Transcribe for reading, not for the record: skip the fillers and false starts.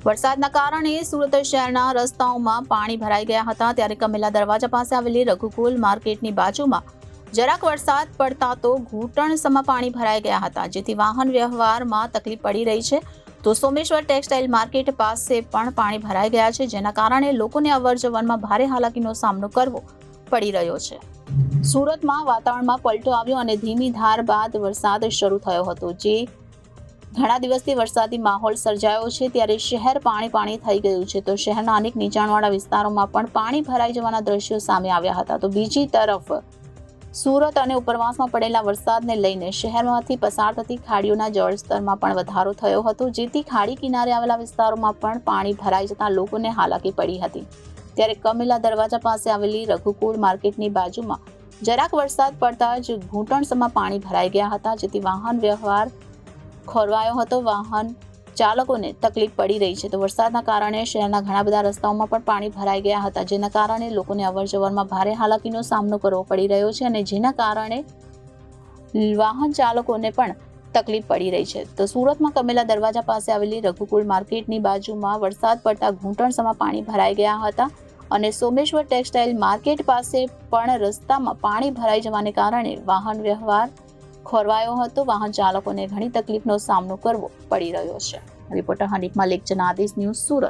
વરસાદના કારણે સુરત શહેરના રસ્તાઓમાં પાણી ભરાઈ ગયા હતા। ત્યારે કમેલા દરવાજા પાસે આવેલી રઘુકુલ માર્કેટની બાજુમાં જરાક વરસાદ પડતા તો ઘૂંટણસમાં પાણી ભરાઈ ગયા હતા, જેથી વાહન વ્યવહારમાં તકલીફ પડી રહી છે। તો સોમેશ્વર ટેક્સટાઇલ માર્કેટ પાસે પણ પાણી ભરાઈ ગયા છે, જેના કારણે લોકોને અવરજવરમાં ભારે હાલાકીનો સામનો કરવો પડી રહ્યો છે। સુરતમાં વાતાવરણમાં પલટો આવ્યો અને ધીમી ધાર બાદ વરસાદ શરૂ થયો હતો, જે ઘણા દિવસથી વરસાદી માહોલ સર્જાયો છે। ત્યારે શહેર પાણી થઈ ગયું છે, તો શહેરના અનેક નીચાણવાળા વિસ્તારોમાં પણ પાણી ભરાઈ જવાના દ્રશ્યો સામે આવ્યા હતા। તો બીજી તરફ સુરત અને ઉપરવાસમાં પડેલા વરસાદને લઈને શહેરમાંથી પસાર થતી ખાડીઓના જળસ્તરમાં પણ વધારો થયો હતો, જેથી ખાડી કિનારે આવેલા વિસ્તારોમાં પણ પાણી ભરાઈ જતા લોકોને હાલાકી પડી હતી। ત્યારે કમેલા દરવાજા પાસે આવેલી રઘુકુળ માર્કેટની બાજુમાં જરાક વરસાદ પડતા જ ઘૂંટણસમાં પાણી ભરાઈ ગયા હતા, જેથી વાહન વ્યવહાર ખોરવાયો હતો। વાહન ચાલકોને તકલીફ પડી રહી છે। તો વરસાદના કારણે શહેરના ઘણા બધા રસ્તાઓમાં પણ પાણી ભરાઈ ગયા હતા, જેના કારણે લોકોને અવરજવરમાં ભારે હાલાકીનો સામનો કરવો પડી રહ્યો છે અને જેના કારણે વાહન ચાલકોને પણ તકલીફ પડી રહી છે। તો સુરતમાં કમેલા દરવાજા પાસે આવેલી રઘુકુળ માર્કેટની બાજુમાં વરસાદ પડતા ઘૂંટણસમાં પાણી ભરાઈ ગયા હતા અને સોમેશ્વર ટેક્સટાઇલ માર્કેટ પાસે પણ રસ્તામાં પાણી ભરાઈ જવાને કારણે વાહન વ્યવહાર ખોરવાયો હતો। વાહન ચાલકોને ઘણી તકલીફનો સામનો કરવો પડી રહ્યો છે। Reporter Hanif Malik, Janadesh news, Surat.